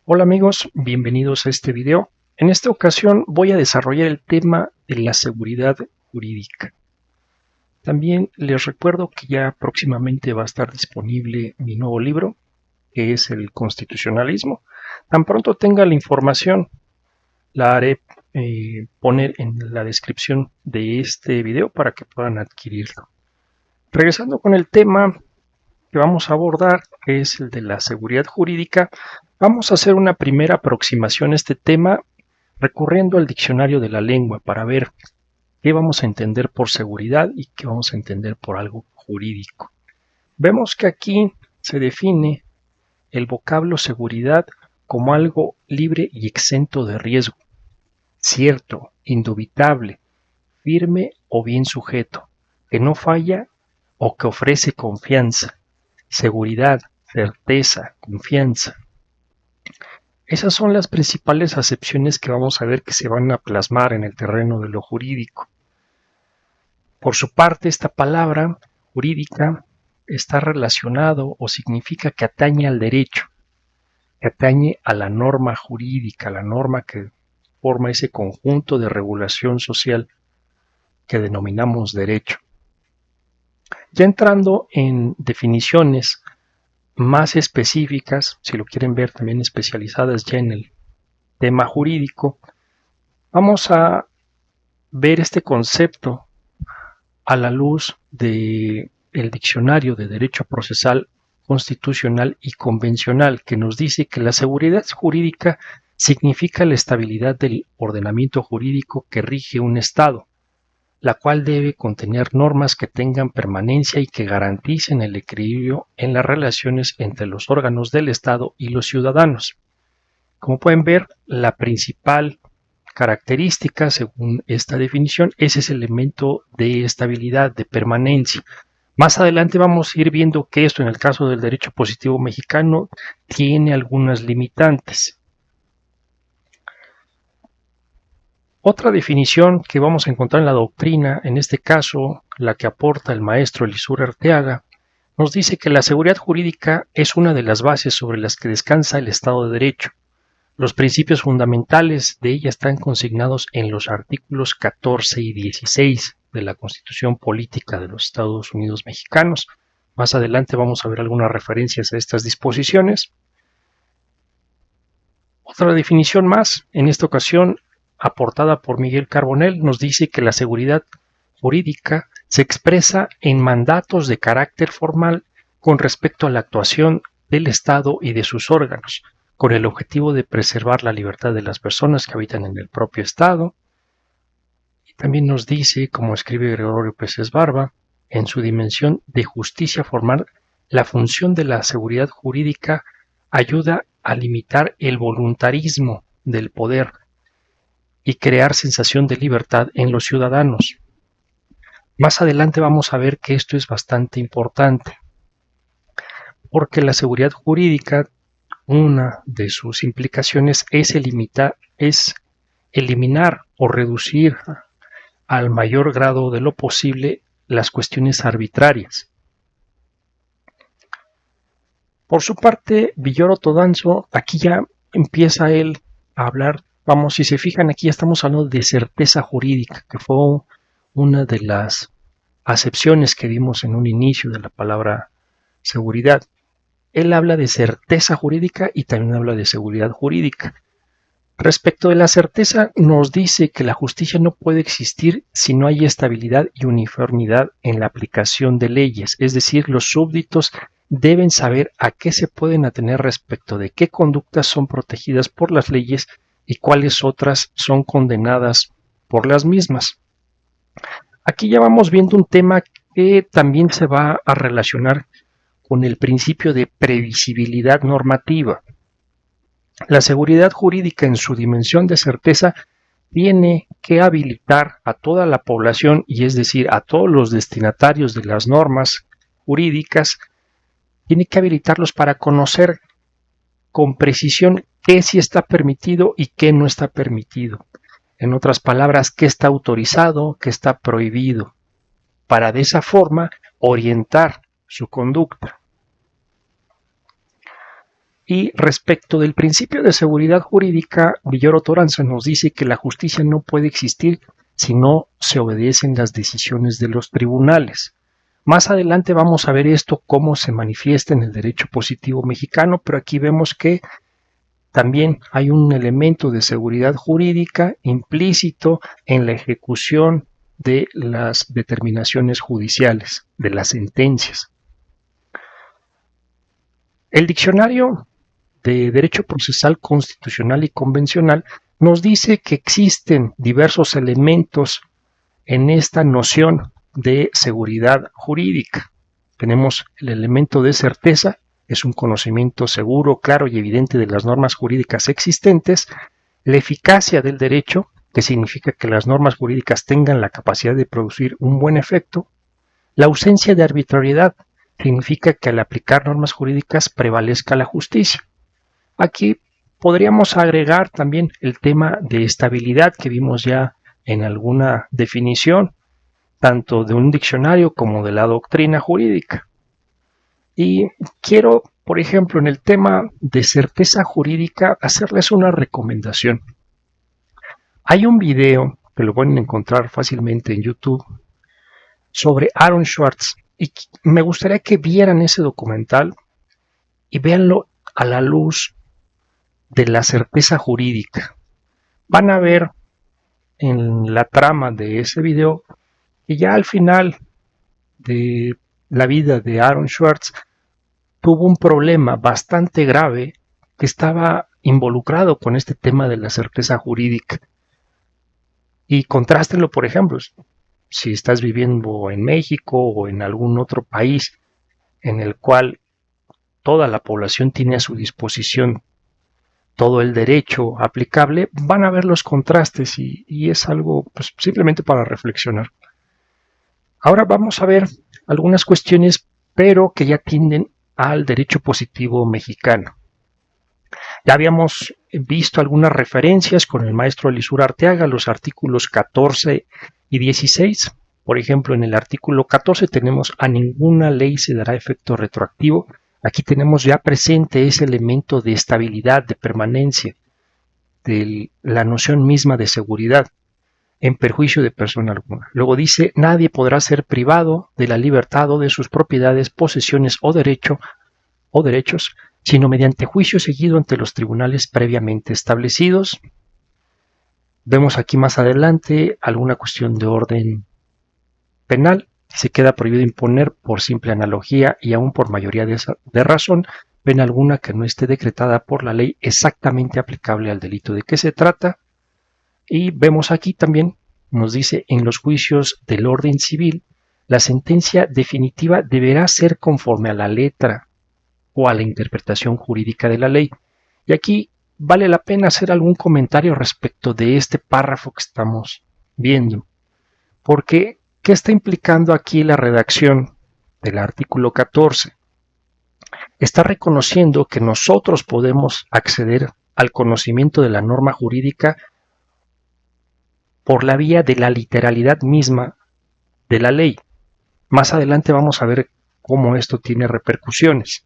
Hola amigos, bienvenidos a este video. En esta ocasión voy a desarrollar el tema de la seguridad jurídica. También les recuerdo que ya próximamente va a estar disponible mi nuevo libro, que es el Constitucionalismo. Tan pronto tenga la información, la haré poner en la descripción de este video para que puedan adquirirlo. Regresando con el tema que vamos a abordar, que es el de la seguridad jurídica, vamos a hacer una primera aproximación a este tema recurriendo al diccionario de la lengua para ver qué vamos a entender por seguridad y qué vamos a entender por algo jurídico. Vemos que aquí se define el vocablo seguridad como algo libre y exento de riesgo, cierto, indubitable, firme o bien sujeto, que no falla o que ofrece confianza, seguridad, certeza, confianza. Esas son las principales acepciones que vamos a ver que se van a plasmar en el terreno de lo jurídico. Por su parte, esta palabra jurídica está relacionado o significa que atañe al derecho, que atañe a la norma jurídica, la norma que forma ese conjunto de regulación social que denominamos derecho. Ya entrando en definiciones más específicas, si lo quieren ver también especializadas ya en el tema jurídico, vamos a ver este concepto a la luz del diccionario de Derecho Procesal Constitucional y Convencional, que nos dice que la seguridad jurídica significa la estabilidad del ordenamiento jurídico que rige un Estado, la cual debe contener normas que tengan permanencia y que garanticen el equilibrio en las relaciones entre los órganos del Estado y los ciudadanos. Como pueden ver, la principal característica, según esta definición, es ese elemento de estabilidad, de permanencia. Más adelante vamos a ir viendo que esto, en el caso del derecho positivo mexicano, tiene algunas limitantes. Otra definición que vamos a encontrar en la doctrina, en este caso la que aporta el maestro Elisur Arteaga, nos dice que la seguridad jurídica es una de las bases sobre las que descansa el Estado de Derecho. Los principios fundamentales de ella están consignados en los artículos 14 y 16 de la Constitución Política de los Estados Unidos Mexicanos. Más adelante vamos a ver algunas referencias a estas disposiciones. Otra definición más, en esta ocasión aportada por Miguel Carbonell, nos dice que la seguridad jurídica se expresa en mandatos de carácter formal con respecto a la actuación del Estado y de sus órganos, con el objetivo de preservar la libertad de las personas que habitan en el propio Estado. Y también nos dice, como escribe Gregorio Peces Barba, en su dimensión de justicia formal, la función de la seguridad jurídica ayuda a limitar el voluntarismo del poder y crear sensación de libertad en los ciudadanos. Más adelante vamos a ver que esto es bastante importante, porque la seguridad jurídica, una de sus implicaciones es eliminar o reducir al mayor grado de lo posible las cuestiones arbitrarias. Por su parte, Villoro Todanzo, aquí ya empieza él a hablar. Vamos, si se fijan, aquí ya estamos hablando de certeza jurídica, que fue una de las acepciones que vimos en un inicio de la palabra seguridad. Él habla de certeza jurídica y también habla de seguridad jurídica. Respecto de la certeza, nos dice que la justicia no puede existir si no hay estabilidad y uniformidad en la aplicación de leyes, es decir, los súbditos deben saber a qué se pueden atener respecto de qué conductas son protegidas por las leyes y cuáles otras son condenadas por las mismas. Aquí ya vamos viendo un tema que también se va a relacionar con el principio de previsibilidad normativa. La seguridad jurídica en su dimensión de certeza tiene que habilitar a toda la población, y es decir, a todos los destinatarios de las normas jurídicas, tiene que habilitarlos para conocer con precisión qué sí está permitido y qué no está permitido. En otras palabras, qué está autorizado, qué está prohibido, para de esa forma orientar su conducta. Y respecto del principio de seguridad jurídica, Villoro Toranzo nos dice que la justicia no puede existir si no se obedecen las decisiones de los tribunales. Más adelante vamos a ver esto cómo se manifiesta en el derecho positivo mexicano, pero aquí vemos que también hay un elemento de seguridad jurídica implícito en la ejecución de las determinaciones judiciales, de las sentencias. El diccionario de Derecho Procesal Constitucional y Convencional nos dice que existen diversos elementos en esta noción de seguridad jurídica. Tenemos el elemento de certeza, es un conocimiento seguro, claro y evidente de las normas jurídicas existentes, la eficacia del derecho, que significa que las normas jurídicas tengan la capacidad de producir un buen efecto, la ausencia de arbitrariedad, significa que al aplicar normas jurídicas prevalezca la justicia. Aquí podríamos agregar también el tema de estabilidad que vimos ya en alguna definición, tanto de un diccionario como de la doctrina jurídica. Y quiero, por ejemplo, en el tema de certeza jurídica, hacerles una recomendación. Hay un video que lo pueden encontrar fácilmente en YouTube sobre Aaron Swartz y me gustaría que vieran ese documental y véanlo a la luz de la certeza jurídica. Van a ver en la trama de ese video que ya al final de la vida de Aaron Swartz tuvo un problema bastante grave que estaba involucrado con este tema de la certeza jurídica. Y contrástenlo, por ejemplo, si estás viviendo en México o en algún otro país en el cual toda la población tiene a su disposición todo el derecho aplicable, van a ver los contrastes y es algo pues, simplemente para reflexionar. Ahora vamos a ver algunas cuestiones, pero que ya tienden al derecho positivo mexicano. Ya habíamos visto algunas referencias con el maestro Elisur Arteaga, los artículos 14 y 16. Por ejemplo, en el artículo 14 tenemos a ninguna ley se dará efecto retroactivo. Aquí tenemos ya presente ese elemento de estabilidad, de permanencia, de la noción misma de seguridad, en perjuicio de persona alguna. Luego dice, nadie podrá ser privado de la libertad o de sus propiedades, posesiones o derechos, sino mediante juicio seguido ante los tribunales previamente establecidos. Vemos aquí más adelante alguna cuestión de orden penal. Se queda prohibido imponer por simple analogía y aún por mayoría de razón pena alguna que no esté decretada por la ley exactamente aplicable al delito de que se trata. Y vemos aquí también, nos dice, en los juicios del orden civil, la sentencia definitiva deberá ser conforme a la letra o a la interpretación jurídica de la ley. Y aquí vale la pena hacer algún comentario respecto de este párrafo que estamos viendo, porque ¿qué está implicando aquí la redacción del artículo 14? Está reconociendo que nosotros podemos acceder al conocimiento de la norma jurídica por la vía de la literalidad misma de la ley. Más adelante vamos a ver cómo esto tiene repercusiones.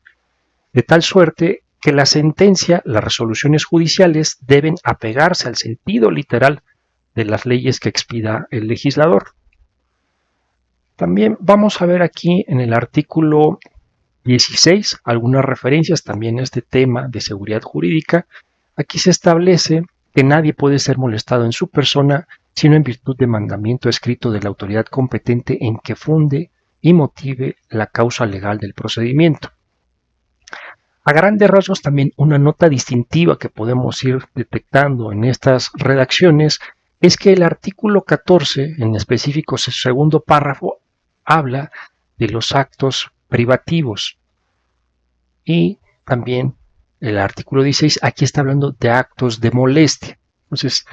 De tal suerte que la sentencia, las resoluciones judiciales deben apegarse al sentido literal de las leyes que expida el legislador. También vamos a ver aquí en el artículo 16 algunas referencias también a este tema de seguridad jurídica. Aquí se establece que nadie puede ser molestado en su persona sino en virtud de mandamiento escrito de la autoridad competente en que funde y motive la causa legal del procedimiento. A grandes rasgos también una nota distintiva que podemos ir detectando en estas redacciones es que el artículo 14, en específico su segundo párrafo, habla de los actos privativos y también el artículo 16 aquí está hablando de actos de molestia. Entonces,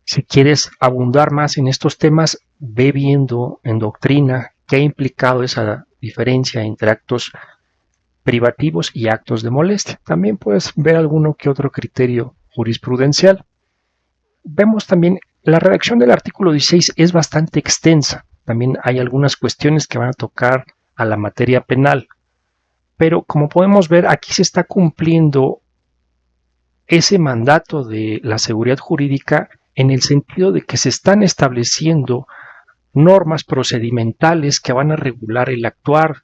si quieres abundar más en estos temas, ve viendo en doctrina qué ha implicado esa diferencia entre actos privativos y actos de molestia. También puedes ver alguno que otro criterio jurisprudencial. Vemos también la redacción del artículo 16 es bastante extensa. También hay algunas cuestiones que van a tocar a la materia penal. Pero como podemos ver, aquí se está cumpliendo ese mandato de la seguridad jurídica en el sentido de que se están estableciendo normas procedimentales que van a regular el actuar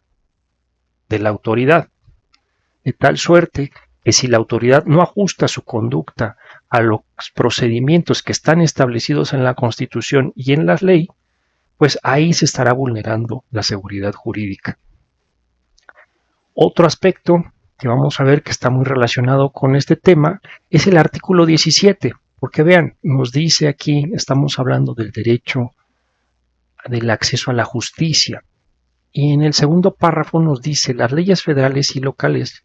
de la autoridad, de tal suerte que si la autoridad no ajusta su conducta a los procedimientos que están establecidos en la Constitución y en la ley, pues ahí se estará vulnerando la seguridad jurídica. Otro aspecto que vamos a ver que está muy relacionado con este tema es el artículo 17, porque vean, nos dice aquí, estamos hablando del derecho del acceso a la justicia, y en el segundo párrafo nos dice: las leyes federales y locales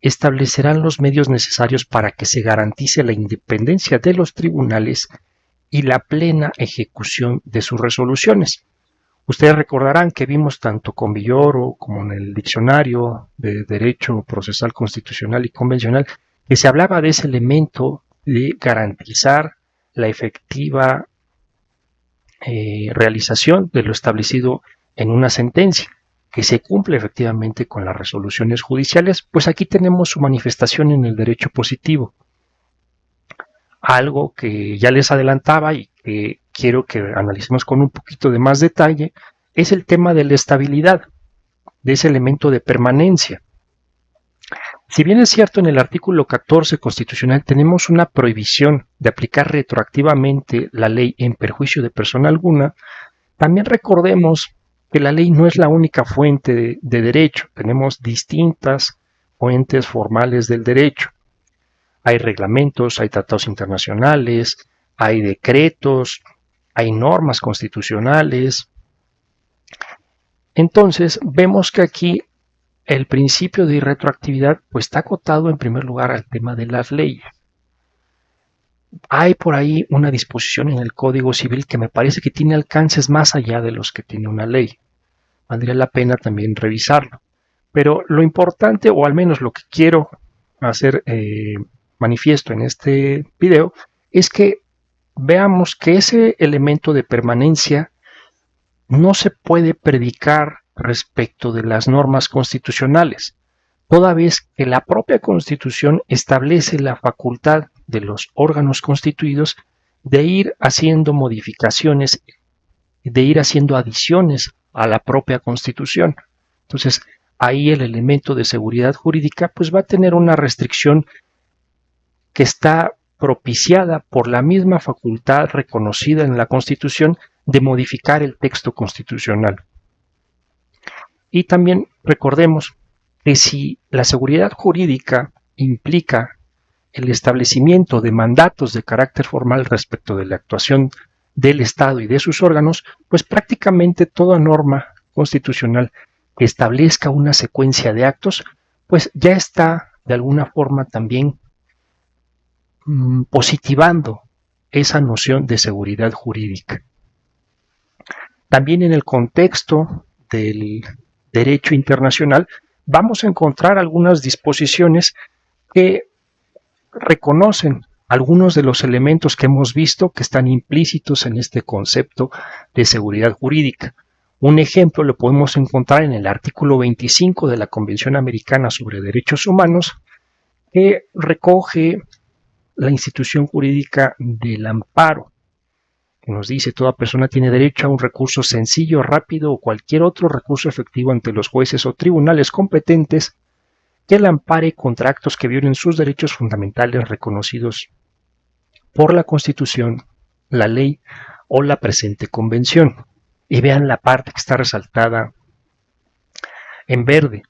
establecerán los medios necesarios para que se garantice la independencia de los tribunales y la plena ejecución de sus resoluciones. Ustedes recordarán que vimos tanto con Villoro como en el diccionario de Derecho Procesal Constitucional y Convencional que se hablaba de ese elemento de garantizar la efectiva realización de lo establecido en una sentencia, que se cumple efectivamente con las resoluciones judiciales. Pues aquí tenemos su manifestación en el derecho positivo. Algo que ya les adelantaba y que quiero que analicemos con un poquito de más detalle es el tema de la estabilidad, de ese elemento de permanencia. Si bien es cierto, en el artículo 14 constitucional tenemos una prohibición de aplicar retroactivamente la ley en perjuicio de persona alguna, también recordemos que la ley no es la única fuente de derecho. Tenemos distintas fuentes formales del derecho. Hay reglamentos, hay tratados internacionales, hay decretos, hay normas constitucionales. Entonces, vemos que aquí el principio de irretroactividad pues está acotado en primer lugar al tema de las leyes. Hay por ahí una disposición en el Código Civil que me parece que tiene alcances más allá de los que tiene una ley. Valdría la pena también revisarlo. Pero lo importante, o al menos lo que quiero hacer manifiesto en este video, es que veamos que ese elemento de permanencia no se puede predicar respecto de las normas constitucionales, toda vez que la propia Constitución establece la facultad de los órganos constituidos de ir haciendo modificaciones, de ir haciendo adiciones a la propia Constitución. Entonces, ahí el elemento de seguridad jurídica pues va a tener una restricción que está propiciada por la misma facultad reconocida en la Constitución de modificar el texto constitucional. Y también recordemos que si la seguridad jurídica implica el establecimiento de mandatos de carácter formal respecto de la actuación del Estado y de sus órganos, pues prácticamente toda norma constitucional que establezca una secuencia de actos, pues ya está de alguna forma también positivando esa noción de seguridad jurídica. También en el contexto del derecho internacional vamos a encontrar algunas disposiciones que reconocen algunos de los elementos que hemos visto que están implícitos en este concepto de seguridad jurídica. Un ejemplo lo podemos encontrar en el artículo 25 de la Convención Americana sobre Derechos Humanos, que recoge la institución jurídica del amparo, que nos dice: toda persona tiene derecho a un recurso sencillo, rápido o cualquier otro recurso efectivo ante los jueces o tribunales competentes que la ampare contra actos que violen sus derechos fundamentales reconocidos por la Constitución, la ley o la presente convención. Y vean la parte que está resaltada en verde.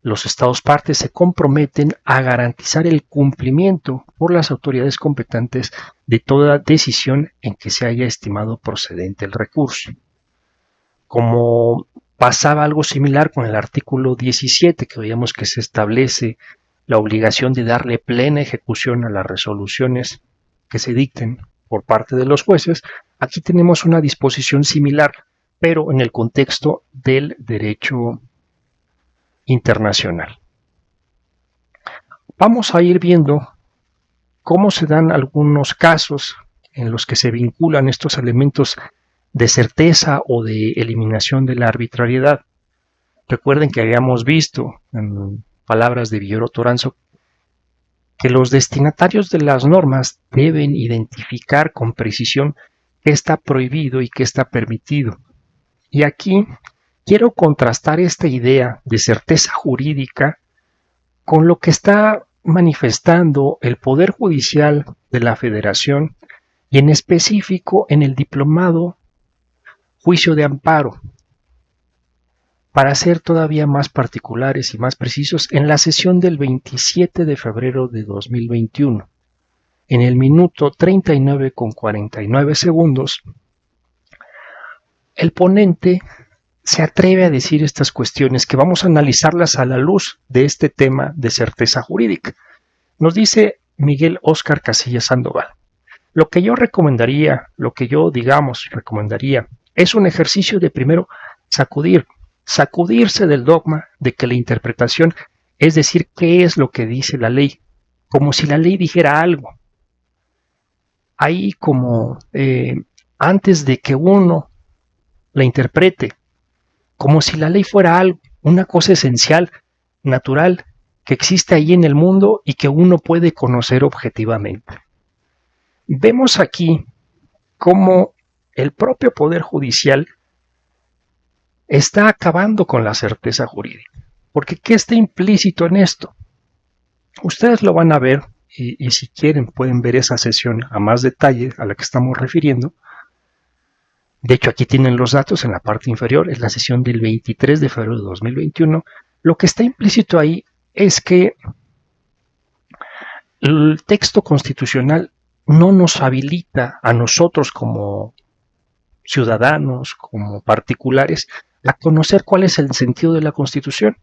Los Estados partes se comprometen a garantizar el cumplimiento por las autoridades competentes de toda decisión en que se haya estimado procedente el recurso. Como pasaba algo similar con el artículo 17, que veíamos que se establece la obligación de darle plena ejecución a las resoluciones que se dicten por parte de los jueces, aquí tenemos una disposición similar, pero en el contexto del derecho internacional. Vamos a ir viendo cómo se dan algunos casos en los que se vinculan estos elementos de certeza o de eliminación de la arbitrariedad. Recuerden que habíamos visto en palabras de Villoro Toranzo que los destinatarios de las normas deben identificar con precisión qué está prohibido y qué está permitido. Y aquí quiero contrastar esta idea de certeza jurídica con lo que está manifestando el Poder Judicial de la Federación y en específico en el diplomado Juicio de Amparo. Para ser todavía más particulares y más precisos, en la sesión del 27 de febrero de 2021, en el minuto 39:49, el ponente se atreve a decir estas cuestiones que vamos a analizarlas a la luz de este tema de certeza jurídica. Nos dice Miguel Óscar Casillas Sandoval: lo que yo recomendaría, recomendaría, es un ejercicio de primero sacudirse del dogma de que la interpretación es decir qué es lo que dice la ley, como si la ley dijera algo. Ahí como antes de que uno la interprete, como si la ley fuera algo, una cosa esencial, natural, que existe ahí en el mundo y que uno puede conocer objetivamente. Vemos aquí cómo el propio Poder Judicial está acabando con la certeza jurídica. Porque ¿qué está implícito en esto? Ustedes lo van a ver y si quieren pueden ver esa sesión a más detalle a la que estamos refiriendo. De hecho, aquí tienen los datos en la parte inferior, es la sesión del 23 de febrero de 2021. Lo que está implícito ahí es que el texto constitucional no nos habilita a nosotros como ciudadanos, como particulares, a conocer cuál es el sentido de la Constitución.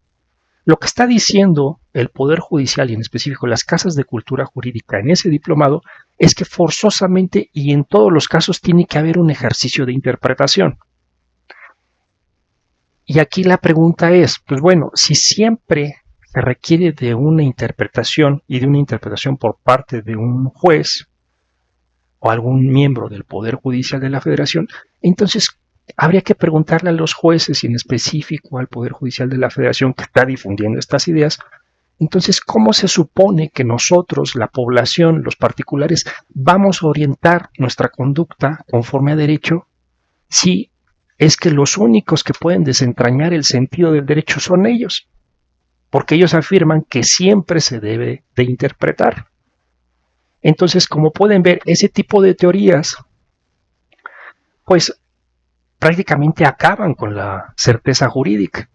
Lo que está diciendo el Poder Judicial y en específico las casas de cultura jurídica en ese diplomado es que forzosamente y en todos los casos tiene que haber un ejercicio de interpretación. Y aquí la pregunta es, pues bueno, si siempre se requiere de una interpretación y de una interpretación por parte de un juez o algún miembro del Poder Judicial de la Federación, entonces habría que preguntarle a los jueces y en específico al Poder Judicial de la Federación que está difundiendo estas ideas, entonces, ¿cómo se supone que nosotros, la población, los particulares, vamos a orientar nuestra conducta conforme a derecho si es que los únicos que pueden desentrañar el sentido del derecho son ellos? Porque ellos afirman que siempre se debe de interpretar. Entonces, como pueden ver, ese tipo de teorías, pues prácticamente acaban con la certeza jurídica.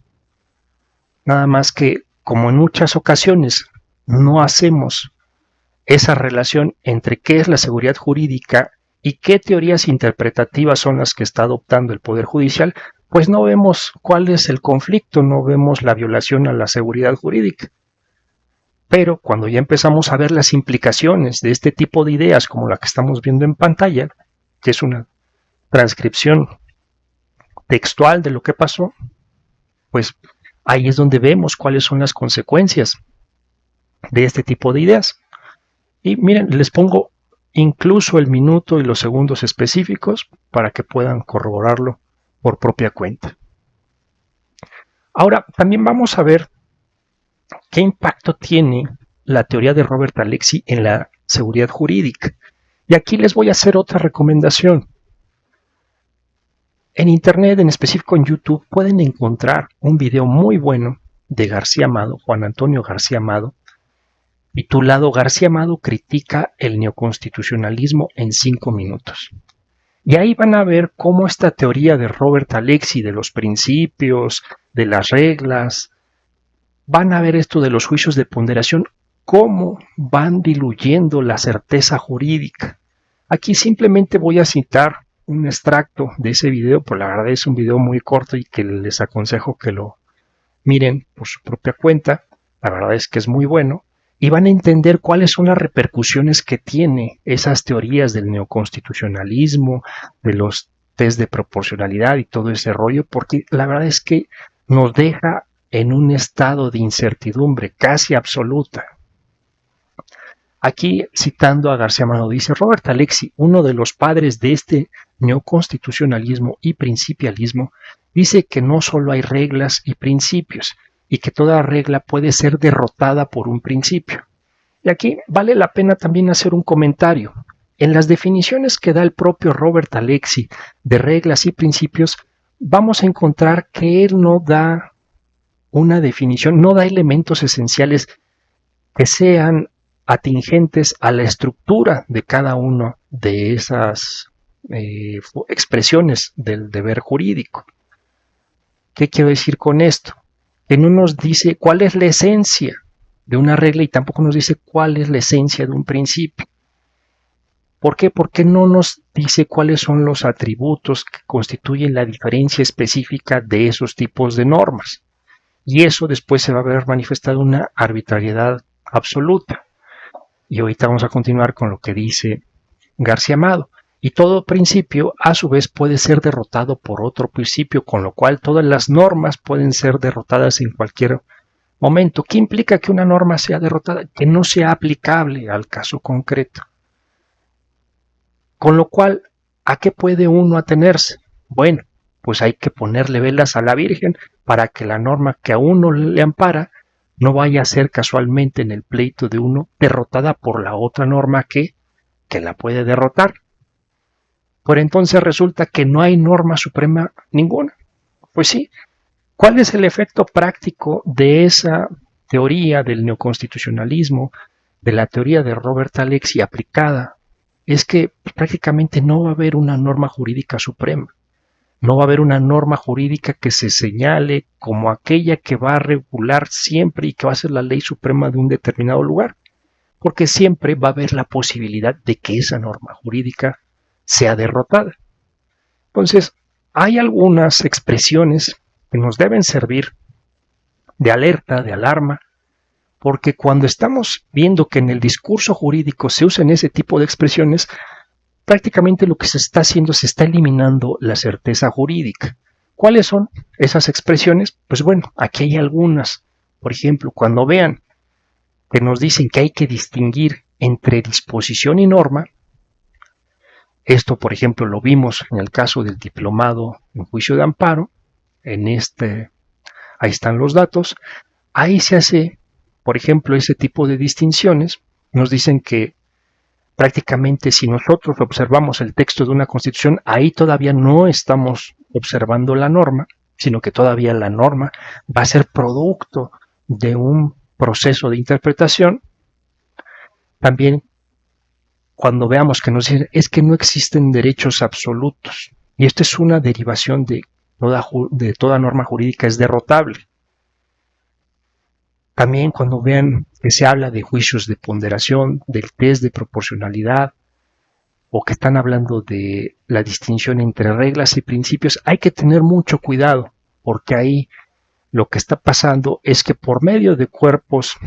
Nada más que, como en muchas ocasiones no hacemos esa relación entre qué es la seguridad jurídica y qué teorías interpretativas son las que está adoptando el Poder Judicial, pues no vemos cuál es el conflicto, no vemos la violación a la seguridad jurídica. Pero cuando ya empezamos a ver las implicaciones de este tipo de ideas como la que estamos viendo en pantalla, que es una transcripción textual de lo que pasó, pues ahí es donde vemos cuáles son las consecuencias de este tipo de ideas. Y miren, les pongo incluso el minuto y los segundos específicos para que puedan corroborarlo por propia cuenta. Ahora, también vamos a ver qué impacto tiene la teoría de Robert Alexy en la seguridad jurídica. Y aquí les voy a hacer otra recomendación. En internet, en específico en YouTube, pueden encontrar un video muy bueno de García Amado, Juan Antonio García Amado, titulado García Amado critica el neoconstitucionalismo en 5 minutos. Y ahí van a ver cómo esta teoría de Robert Alexy, de los principios, de las reglas, van a ver esto de los juicios de ponderación, cómo van diluyendo la certeza jurídica. Aquí simplemente voy a citar un extracto de ese video, pero la verdad es un video muy corto y que les aconsejo que lo miren por su propia cuenta. La verdad es que es muy bueno y van a entender cuáles son las repercusiones que tiene esas teorías del neoconstitucionalismo, de los test de proporcionalidad y todo ese rollo, porque la verdad es que nos deja en un estado de incertidumbre casi absoluta. Aquí, citando a García Amado, dice Robert Alexy, uno de los padres de este neoconstitucionalismo y principialismo, dice que no solo hay reglas y principios, y que toda regla puede ser derrotada por un principio. Y aquí vale la pena también hacer un comentario. En las definiciones que da el propio Robert Alexy de reglas y principios, vamos a encontrar que él no da una definición, no da elementos esenciales que sean atingentes a la estructura de cada una de esas expresiones del deber jurídico. ¿Qué quiero decir con esto? Que no nos dice cuál es la esencia de una regla y tampoco nos dice cuál es la esencia de un principio. ¿Por qué? Porque no nos dice cuáles son los atributos que constituyen la diferencia específica de esos tipos de normas. Y eso después se va a ver manifestado una arbitrariedad absoluta. Y ahorita vamos a continuar con lo que dice García Amado. Y todo principio, a su vez, puede ser derrotado por otro principio, con lo cual todas las normas pueden ser derrotadas en cualquier momento. ¿Qué implica que una norma sea derrotada? Que no sea aplicable al caso concreto. Con lo cual, ¿a qué puede uno atenerse? Bueno, pues hay que ponerle velas a la Virgen para que la norma que a uno le ampara no vaya a ser casualmente en el pleito de uno derrotada por la otra norma que la puede derrotar. Pero entonces resulta que no hay norma suprema ninguna. Pues sí, ¿cuál es el efecto práctico de esa teoría del neoconstitucionalismo, de la teoría de Robert Alexy aplicada? Es que prácticamente no va a haber una norma jurídica suprema. No va a haber una norma jurídica que se señale como aquella que va a regular siempre y que va a ser la ley suprema de un determinado lugar, porque siempre va a haber la posibilidad de que esa norma jurídica sea derrotada. Entonces, hay algunas expresiones que nos deben servir de alerta, de alarma, porque cuando estamos viendo que en el discurso jurídico se usan ese tipo de expresiones, prácticamente lo que se está haciendo, se está eliminando la certeza jurídica. ¿Cuáles son esas expresiones? Pues bueno, aquí hay algunas. Por ejemplo, cuando vean que nos dicen que hay que distinguir entre disposición y norma, esto, por ejemplo, lo vimos en el caso del diplomado en juicio de amparo, ahí están los datos, ahí se hace, por ejemplo, ese tipo de distinciones, nos dicen que prácticamente si nosotros observamos el texto de una constitución, ahí todavía no estamos observando la norma, sino que todavía la norma va a ser producto de un proceso de interpretación. También cuando veamos que nos dicen es que no existen derechos absolutos, y esto es una derivación de toda norma jurídica, es derrotable. También cuando vean que se habla de juicios de ponderación, del test de proporcionalidad, o que están hablando de la distinción entre reglas y principios, hay que tener mucho cuidado, porque ahí lo que está pasando es que por medio de cuerpos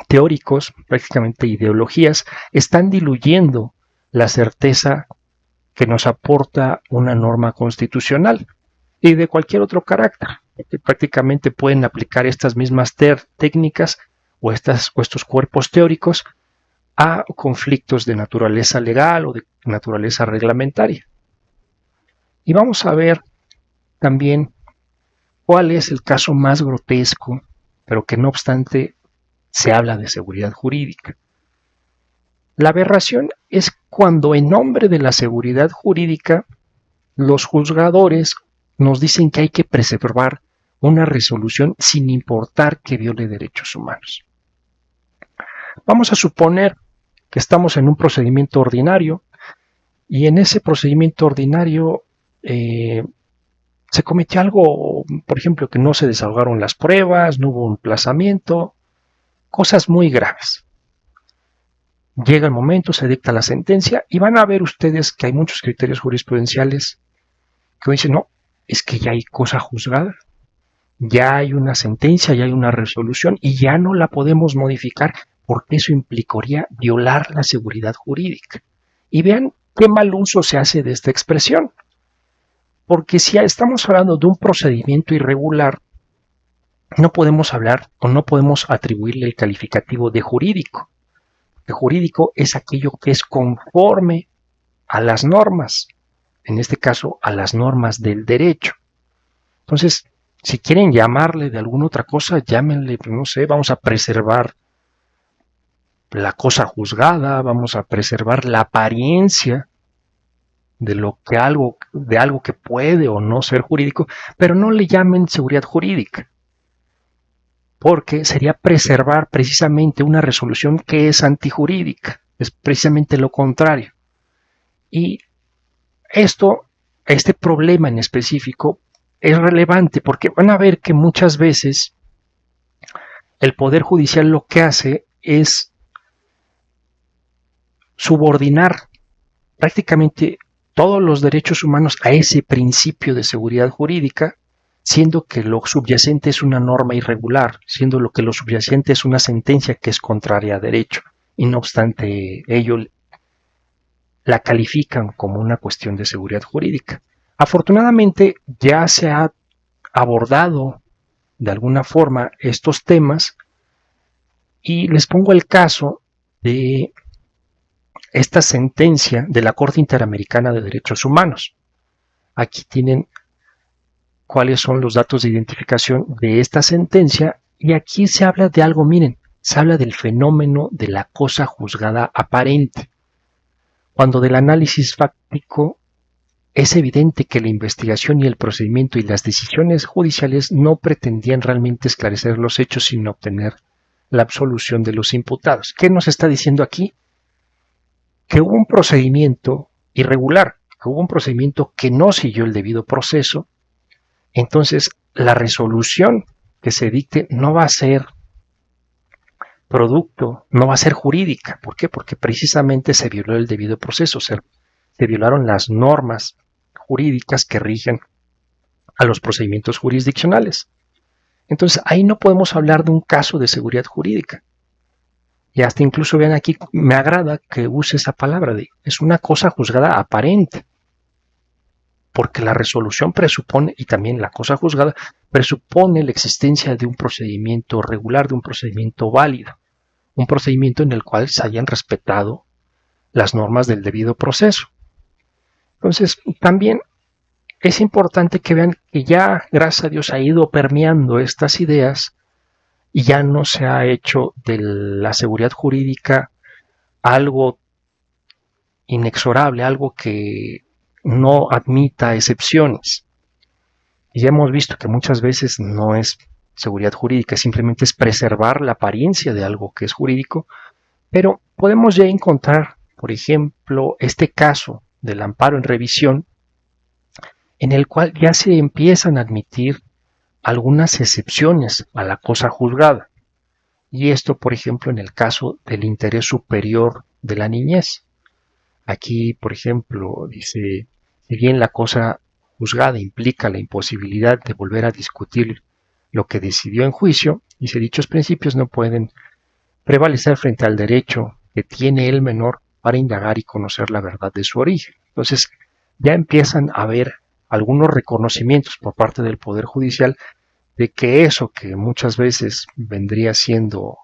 teóricos, prácticamente ideologías, están diluyendo la certeza que nos aporta una norma constitucional y de cualquier otro carácter, que prácticamente pueden aplicar estas mismas técnicas o estos cuerpos teóricos a conflictos de naturaleza legal o de naturaleza reglamentaria. Y vamos a ver también cuál es el caso más grotesco, pero que no obstante se habla de seguridad jurídica. La aberración es cuando en nombre de la seguridad jurídica los juzgadores nos dicen que hay que preservar una resolución sin importar que viole derechos humanos. Vamos a suponer que estamos en un procedimiento ordinario y en ese procedimiento ordinario se cometió algo, por ejemplo, que no se desahogaron las pruebas, no hubo un emplazamiento, cosas muy graves. Llega el momento, se dicta la sentencia y van a ver ustedes que hay muchos criterios jurisprudenciales que dicen, no, es que ya hay cosa juzgada, ya hay una sentencia, ya hay una resolución y ya no la podemos modificar porque eso implicaría violar la seguridad jurídica. Y vean qué mal uso se hace de esta expresión. Porque si estamos hablando de un procedimiento irregular, no podemos hablar o no podemos atribuirle el calificativo de jurídico. El jurídico es aquello que es conforme a las normas, en este caso a las normas del derecho. Entonces, si quieren llamarle de alguna otra cosa, llámenle, no sé, vamos a preservar la cosa juzgada, vamos a preservar la apariencia de algo que puede o no ser jurídico, pero no le llamen seguridad jurídica, porque sería preservar precisamente una resolución que es antijurídica, es precisamente lo contrario. Y este problema en específico es relevante porque van a ver que muchas veces el Poder Judicial lo que hace es subordinar prácticamente todos los derechos humanos a ese principio de seguridad jurídica, siendo que lo subyacente es una norma irregular, siendo lo que lo subyacente es una sentencia que es contraria a derecho, y no obstante ello la califican como una cuestión de seguridad jurídica. Afortunadamente ya se ha abordado de alguna forma estos temas y les pongo el caso de esta sentencia de la Corte Interamericana de Derechos Humanos. Aquí tienen cuáles son los datos de identificación de esta sentencia y aquí se habla de algo, miren, se habla del fenómeno de la cosa juzgada aparente. Cuando del análisis fáctico es evidente que la investigación y el procedimiento y las decisiones judiciales no pretendían realmente esclarecer los hechos sino obtener la absolución de los imputados. ¿Qué nos está diciendo aquí? Que hubo un procedimiento irregular, que hubo un procedimiento que no siguió el debido proceso, entonces la resolución que se dicte no va a ser producto, no va a ser jurídica. ¿Por qué? Porque precisamente se violó el debido proceso, se violaron las normas jurídicas que rigen a los procedimientos jurisdiccionales. Entonces ahí no podemos hablar de un caso de seguridad jurídica. Y hasta incluso vean aquí, me agrada que use esa palabra de es una cosa juzgada aparente, porque la resolución presupone, y también la cosa juzgada, presupone la existencia de un procedimiento regular, de un procedimiento válido, un procedimiento en el cual se hayan respetado las normas del debido proceso. Entonces, también es importante que vean que ya, gracias a Dios, ha ido permeando estas ideas y ya no se ha hecho de la seguridad jurídica algo inexorable, algo que no admita excepciones. Y ya hemos visto que muchas veces no es seguridad jurídica, simplemente es preservar la apariencia de algo que es jurídico, pero podemos ya encontrar, por ejemplo, este caso del amparo en revisión, en el cual ya se empiezan a admitir algunas excepciones a la cosa juzgada. Y esto, por ejemplo, en el caso del interés superior de la niñez. Aquí, por ejemplo, dice, si bien la cosa juzgada implica la imposibilidad de volver a discutir lo que decidió en juicio, dice, dichos principios no pueden prevalecer frente al derecho que tiene el menor para indagar y conocer la verdad de su origen. Entonces, ya empiezan a haber algunos reconocimientos por parte del Poder Judicial de que eso que muchas veces vendría siendo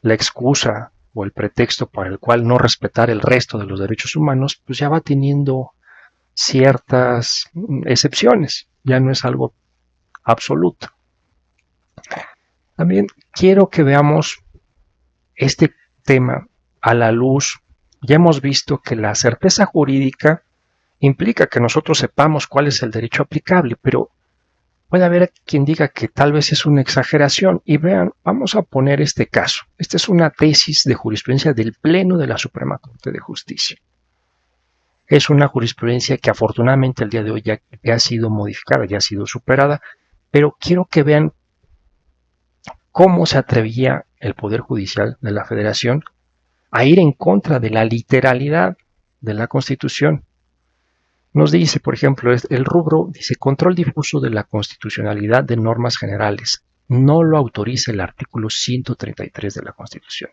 la excusa o el pretexto para el cual no respetar el resto de los derechos humanos, pues ya va teniendo ciertas excepciones, ya no es algo absoluto. También quiero que veamos este tema a la luz. Ya hemos visto que la certeza jurídica implica que nosotros sepamos cuál es el derecho aplicable, pero puede haber quien diga que tal vez es una exageración. Y vean, vamos a poner este caso. Esta es una tesis de jurisprudencia del Pleno de la Suprema Corte de Justicia. Es una jurisprudencia que afortunadamente el día de hoy ya ha sido modificada, ya ha sido superada, pero quiero que vean cómo se atrevía el Poder Judicial de la Federación a ir en contra de la literalidad de la Constitución. Nos dice, por ejemplo, el rubro dice control difuso de la constitucionalidad de normas generales. No lo autoriza el artículo 133 de la Constitución.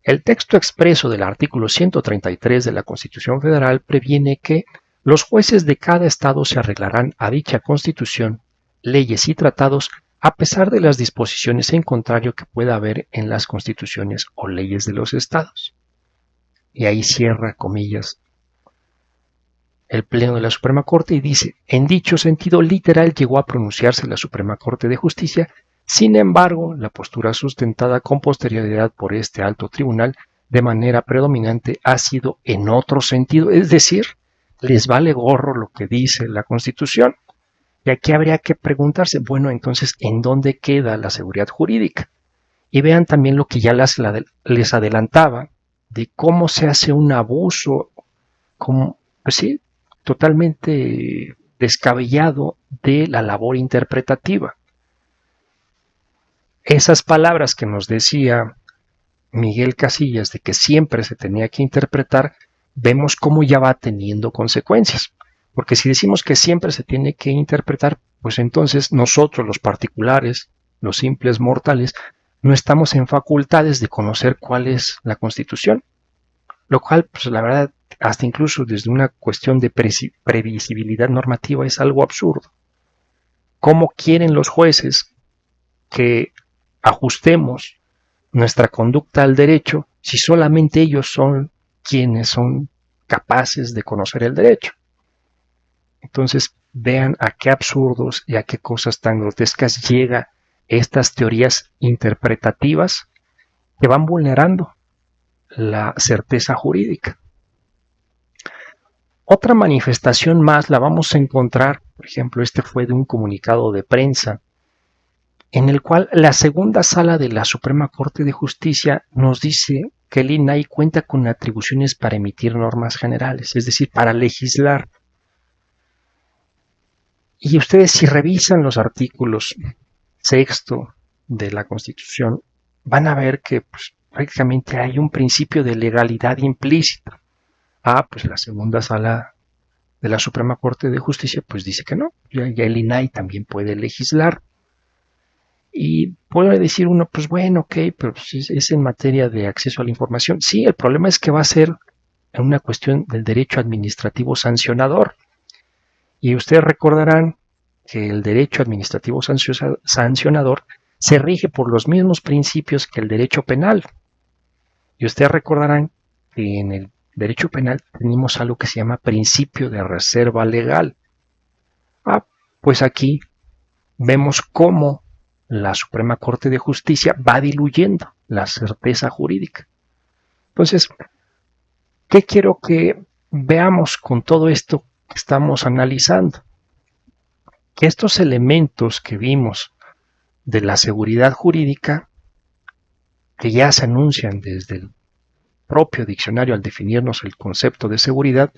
El texto expreso del artículo 133 de la Constitución Federal previene que los jueces de cada estado se arreglarán a dicha Constitución, leyes y tratados a pesar de las disposiciones en contrario que pueda haber en las constituciones o leyes de los estados. Y ahí cierra comillas el Pleno de la Suprema Corte y dice, en dicho sentido literal llegó a pronunciarse la Suprema Corte de Justicia, Sin embargo, la postura sustentada con posterioridad por este alto tribunal de manera predominante ha sido en otro sentido, es decir, les vale gorro lo que dice la Constitución. Y aquí habría que preguntarse, bueno, entonces, ¿en dónde queda la seguridad jurídica? Y vean también lo que ya les adelantaba de cómo se hace un abuso, como, pues sí, totalmente descabellado de la labor interpretativa. Esas palabras que nos decía Miguel Casillas de que siempre se tenía que interpretar, vemos cómo ya va teniendo consecuencias. Porque si decimos que siempre se tiene que interpretar, pues entonces nosotros los particulares, los simples mortales, no estamos en facultades de conocer cuál es la Constitución. Lo cual, pues la verdad, hasta incluso desde una cuestión de previsibilidad normativa es algo absurdo. ¿Cómo quieren los jueces que ajustemos nuestra conducta al derecho si solamente ellos son quienes son capaces de conocer el derecho? Entonces, vean a qué absurdos y a qué cosas tan grotescas llega estas teorías interpretativas que van vulnerando la certeza jurídica. Otra manifestación más la vamos a encontrar, por ejemplo, este fue de un comunicado de prensa, en el cual la segunda sala de la Suprema Corte de Justicia nos dice que el INAI cuenta con atribuciones para emitir normas generales, es decir, para legislar. Y ustedes, si revisan los artículos sexto de la Constitución, van a ver que pues, prácticamente hay un principio de legalidad implícita. Pues la segunda sala de la Suprema Corte de Justicia pues dice que no, ya el INAI también puede legislar. Y puede decir uno, pues bueno, ok, pero pues es en materia de acceso a la información. Sí, el problema es que va a ser en una cuestión del derecho administrativo sancionador. Y ustedes recordarán que el derecho administrativo sancionador se rige por los mismos principios que el derecho penal. Y ustedes recordarán que en el derecho penal tenemos algo que se llama principio de reserva legal. Pues aquí vemos cómo la Suprema Corte de Justicia va diluyendo la certeza jurídica. Entonces, ¿qué quiero que veamos con todo esto que estamos analizando? Que estos elementos que vimos de la seguridad jurídica, que ya se anuncian desde el propio diccionario al definirnos el concepto de seguridad,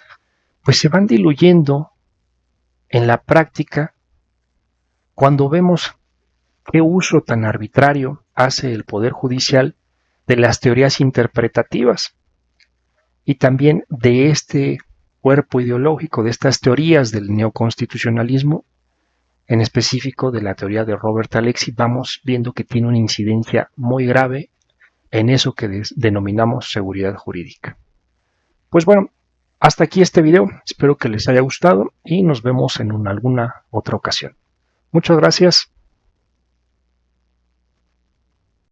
pues se van diluyendo en la práctica cuando vemos qué uso tan arbitrario hace el Poder Judicial de las teorías interpretativas y también de este cuerpo ideológico, de estas teorías del neoconstitucionalismo, en específico de la teoría de Robert Alexy. Vamos viendo que tiene una incidencia muy grave en eso que denominamos seguridad jurídica. Pues bueno, hasta aquí este video, espero que les haya gustado y nos vemos en alguna otra ocasión. Muchas gracias.